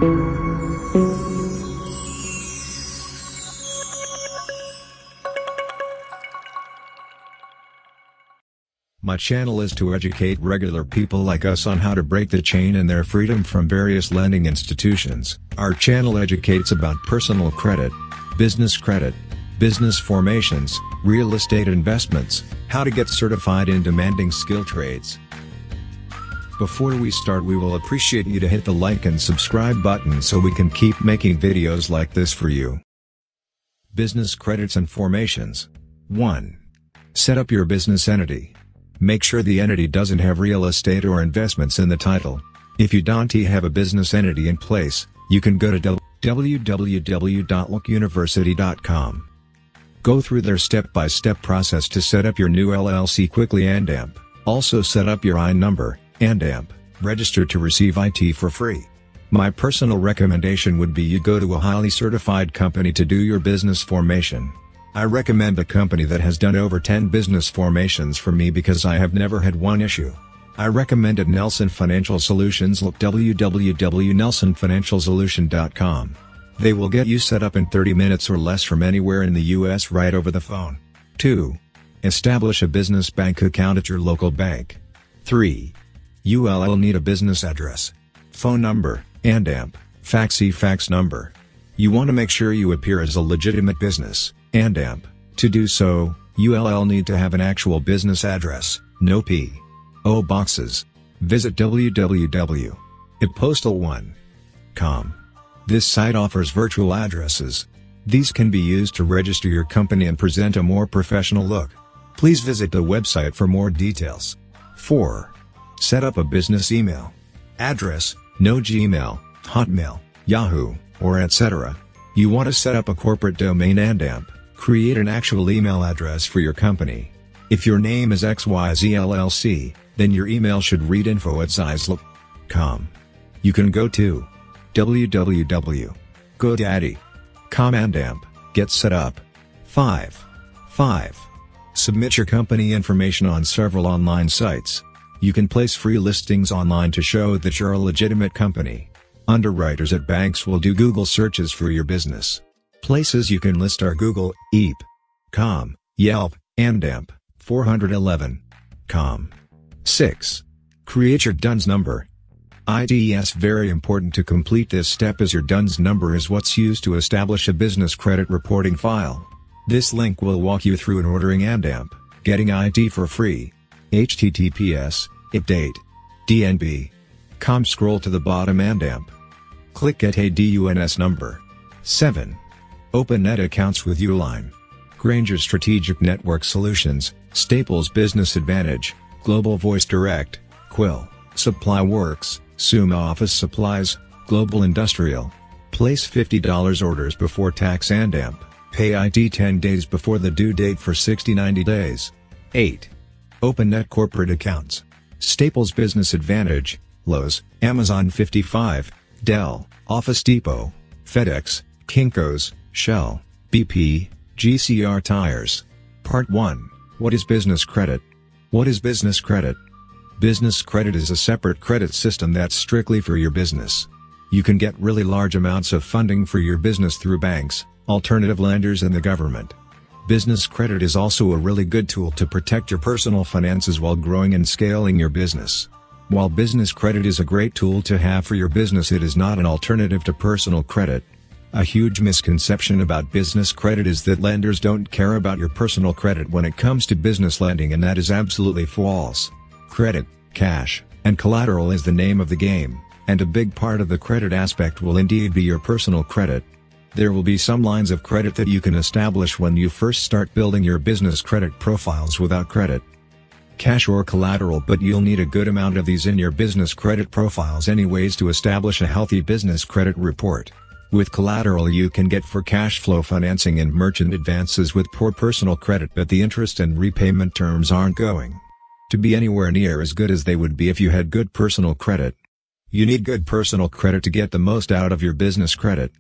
My channel is to educate regular people like us on how to break the chain and their freedom from various lending institutions. Our channel educates about personal credit, business formations, real estate investments, how to get certified in demanding skill trades. Before we start, we will appreciate you to hit the like and subscribe button so we can keep making videos like this for you. Business credits and formations. 1. Set up your business entity. Make sure the entity doesn't have real estate or investments in the title. If you don't have a business entity in place, you can go to www.lookuniversity.com. Go through their step-by-step process to set up your new LLC quickly and AMP. Also set up your EIN number, and AMP, register to receive IT for free. My personal recommendation would be you go to a highly certified company to do your business formation. I recommend a company that has done over 10 business formations for me because I have never had one issue. I recommended Nelson Financial Solutions. Look www.nelsonfinancialsolution.com. They will get you set up in 30 minutes or less from anywhere in the US right over the phone. 2. Establish a business bank account at your local bank. 3. You'll need a business address, phone number, and AMP, fax number. You want to make sure you appear as a legitimate business, and AMP. To do so, you'll need to have an actual business address, no P.O. boxes. Visit www.itpostal1.com. This site offers virtual addresses. These can be used to register your company and present a more professional look. Please visit the website for more details. 4. Set up a business email address, no Gmail, Hotmail, Yahoo, or etc. You want to set up a corporate domain and AMP. Create an actual email address for your company. If your name is XYZ LLC, then your email should read info@zeislook.com. You can go to www.godaddy.com and AMP. Get set up. 5. Submit your company information on several online sites. You can place free listings online to show that you're a legitimate company. Underwriters at banks will do Google searches for your business. Places you can list are Google, Eep.com, Yelp, and AMP. 411.com. 6. Create your DUNS number. It's very important to complete this step as your DUNS number is what's used to establish a business credit reporting file. This link will walk you through an ordering and AMP, getting IT for free. https://dnb.com. Scroll to the bottom and AMP. Click Get a DUNS number. 7. Open net accounts with Uline, Grainger Strategic Network Solutions, Staples Business Advantage, Global Voice Direct, Quill, SupplyWorks, Summa Office Supplies, Global Industrial. Place $50 orders before tax and AMP. Pay IT 10 days before the due date for 60-90 days. 8. Open net corporate accounts. Staples Business Advantage, Lowe's, Amazon 55, Dell, Office Depot, FedEx, Kinko's, Shell, BP, GCR Tires. Part 1. What is business credit? What is business credit? Business credit is a separate credit system that's strictly for your business. You can get really large amounts of funding for your business through banks, alternative lenders and the government. Business credit is also a really good tool to protect your personal finances while growing and scaling your business. While business credit is a great tool to have for your business, it is not an alternative to personal credit. A huge misconception about business credit is that lenders don't care about your personal credit when it comes to business lending, and that is absolutely false. Credit, cash, and collateral is the name of the game, and a big part of the credit aspect will indeed be your personal credit. There will be some lines of credit that you can establish when you first start building your business credit profiles without credit, cash or collateral, but you'll need a good amount of these in your business credit profiles anyways to establish a healthy business credit report. With collateral you can get for cash flow financing and merchant advances with poor personal credit, but the interest and repayment terms aren't going to be anywhere near as good as they would be if you had good personal credit. You need good personal credit to get the most out of your business credit.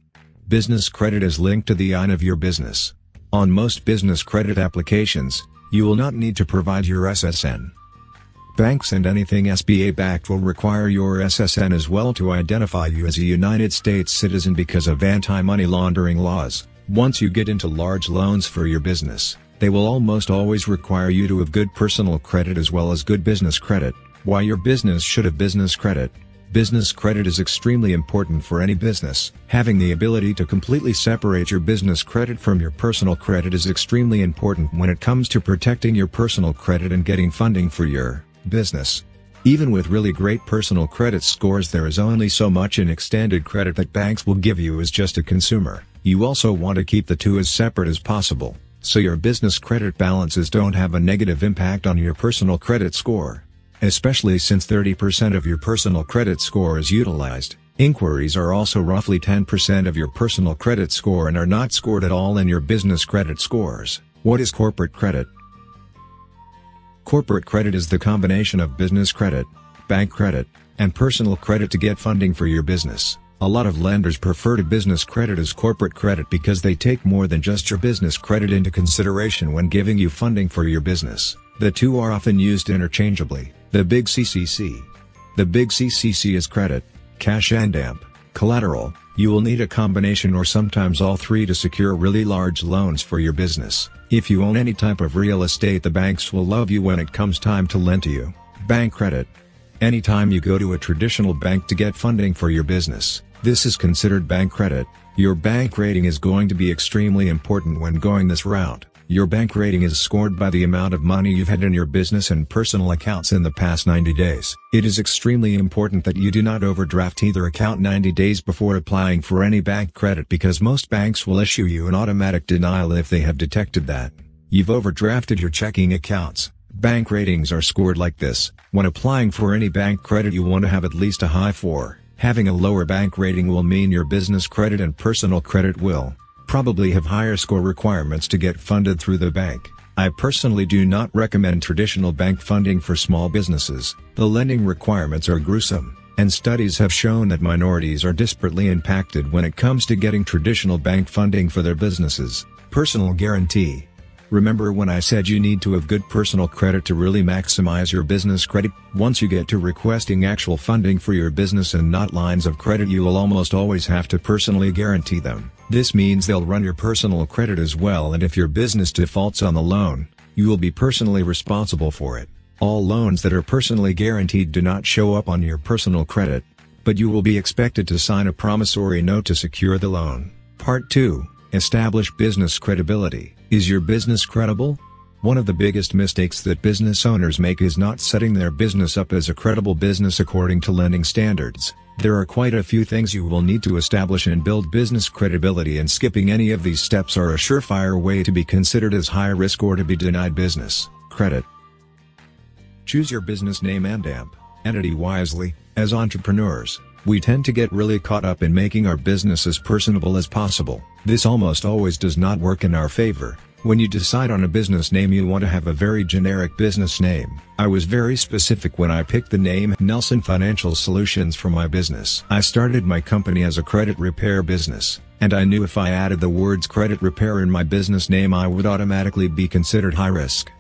Business credit is linked to the EIN of your business. On most business credit applications, you will not need to provide your SSN. Banks and anything SBA-backed will require your SSN as well to identify you as a United States citizen because of anti-money laundering laws. Once you get into large loans for your business, they will almost always require you to have good personal credit as well as good business credit. Why your business should have business credit? Business credit is extremely important for any business. Having the ability to completely separate your business credit from your personal credit is extremely important when it comes to protecting your personal credit and getting funding for your business. Even with really great personal credit scores, there is only so much in extended credit that banks will give you as just a consumer. You also want to keep the two as separate as possible, so your business credit balances don't have a negative impact on your personal credit score. Especially since 30% of your personal credit score is utilized, inquiries are also roughly 10% of your personal credit score and are not scored at all in your business credit scores. What is corporate credit? Corporate credit is the combination of business credit, bank credit, and personal credit to get funding for your business. A lot of lenders prefer to business credit as corporate credit because they take more than just your business credit into consideration when giving you funding for your business. The two are often used interchangeably. The Big CCC. The Big CCC is credit, cash and AMP, collateral. You will need a combination or sometimes all three to secure really large loans for your business. If you own any type of real estate, the banks will love you when it comes time to lend to you. Bank credit. Anytime you go to a traditional bank to get funding for your business, this is considered bank credit. Your bank rating is going to be extremely important when going this route. Your bank rating is scored by the amount of money you've had in your business and personal accounts in the past 90 days. It is extremely important that you do not overdraft either account 90 days before applying for any bank credit because most banks will issue you an automatic denial if they have detected that you've overdrafted your checking accounts. Bank ratings are scored like this. When applying for any bank credit, you want to have at least a high 4. Having a lower bank rating will mean your business credit and personal credit will probably have higher score requirements to get funded through the bank. I personally do not recommend traditional bank funding for small businesses. The lending requirements are gruesome, and studies have shown that minorities are disparately impacted when it comes to getting traditional bank funding for their businesses. Personal guarantee. Remember when I said you need to have good personal credit to really maximize your business credit? Once you get to requesting actual funding for your business and not lines of credit, you will almost always have to personally guarantee them. This means they'll run your personal credit as well, and if your business defaults on the loan, you will be personally responsible for it. All loans that are personally guaranteed do not show up on your personal credit, but you will be expected to sign a promissory note to secure the loan. Part 2. Establish business credibility. Is your business credible? One of the biggest mistakes that business owners make is not setting their business up as a credible business according to lending standards. There are quite a few things you will need to establish and build business credibility, and skipping any of these steps are a surefire way to be considered as high risk or to be denied business credit. Choose your business name and AMP entity wisely. As entrepreneurs, we tend to get really caught up in making our business as personable as possible. This almost always does not work in our favor. When you decide on a business name, you want to have a very generic business name. I was very specific when I picked the name Nelson Financial Solutions for my business. I started my company as a credit repair business, and I knew if I added the words credit repair in my business name, I would automatically be considered high risk.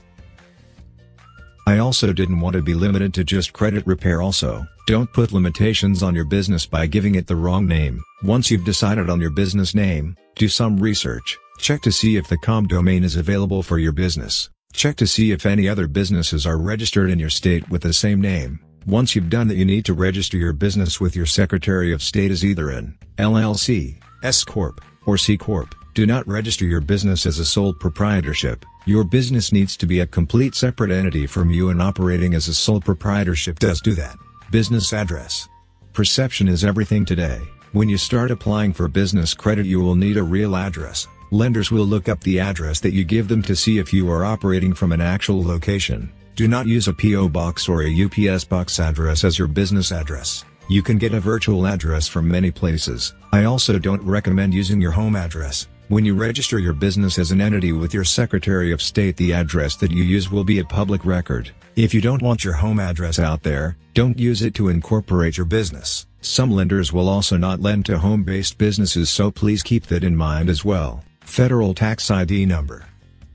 I also didn't want to be limited to just credit repair. Also, don't put limitations on your business by giving it the wrong name. Once you've decided on your business name, do some research. Check to see if the .com domain is available for your business. Check to see if any other businesses are registered in your state with the same name. Once you've done that, you need to register your business with your Secretary of State as either an LLC, S Corp, or C Corp. Do not register your business as a sole proprietorship. Your business needs to be a complete separate entity from you, and operating as a sole proprietorship does do that. Business address. Perception is everything today. When you start applying for business credit, you will need a real address. Lenders will look up the address that you give them to see if you are operating from an actual location. Do not use a P.O. box or a UPS box address as your business address. You can get a virtual address from many places. I also don't recommend using your home address. When you register your business as an entity with your Secretary of State, the address that you use will be a public record. If you don't want your home address out there, don't use it to incorporate your business. Some lenders will also not lend to home-based businesses, so please keep that in mind as well. Federal Tax ID Number.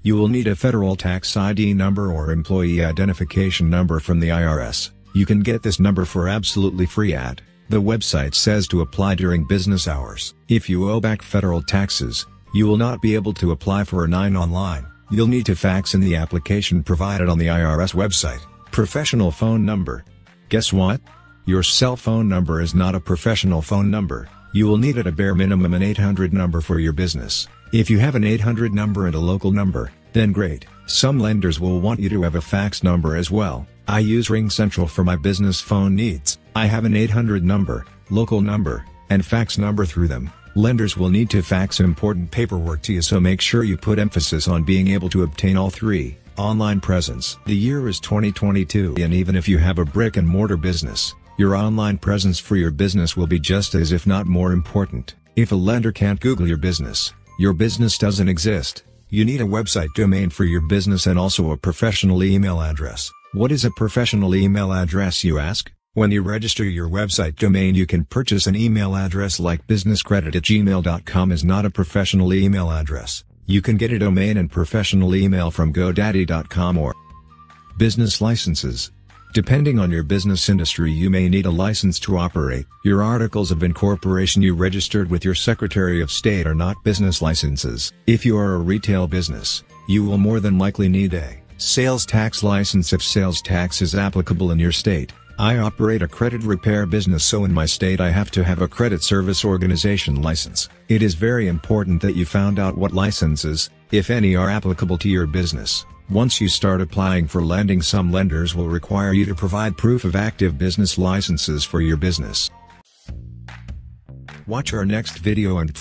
You will need a federal tax ID number or employee identification number from the IRS. You can get this number for absolutely free at the website says to apply during business hours. If you owe back federal taxes, you will not be able to apply for a 9 online. You'll need to fax in the application provided on the IRS website. Professional phone number. Guess what? Your cell phone number is not a professional phone number. You will need at a bare minimum an 800 number for your business. If you have an 800 number and a local number, then great. Some lenders will want you to have a fax number as well. I use RingCentral for my business phone needs. I have an 800 number, local number, and fax number through them. Lenders will need to fax important paperwork to you, so make sure you put emphasis on being able to obtain all three. Online presence. The year is 2022, and even if you have a brick and mortar business, your online presence for your business will be just as if not more important. If a lender can't Google your business doesn't exist. You need a website domain for your business and also a professional email address. What is a professional email address, you ask? When you register your website domain, you can purchase an email address like businesscredit@gmail.com is not a professional email address. You can get a domain and professional email from GoDaddy.com or business licenses. Depending on your business industry, you may need a license to operate. Your articles of incorporation you registered with your Secretary of State are not business licenses. If you are a retail business, you will more than likely need a sales tax license if sales tax is applicable in your state. I operate a credit repair business, so in my state I have to have a credit service organization license. It is very important that you found out what licenses, if any, are applicable to your business. Once you start applying for lending, some lenders will require you to provide proof of active business licenses for your business. Watch our next video and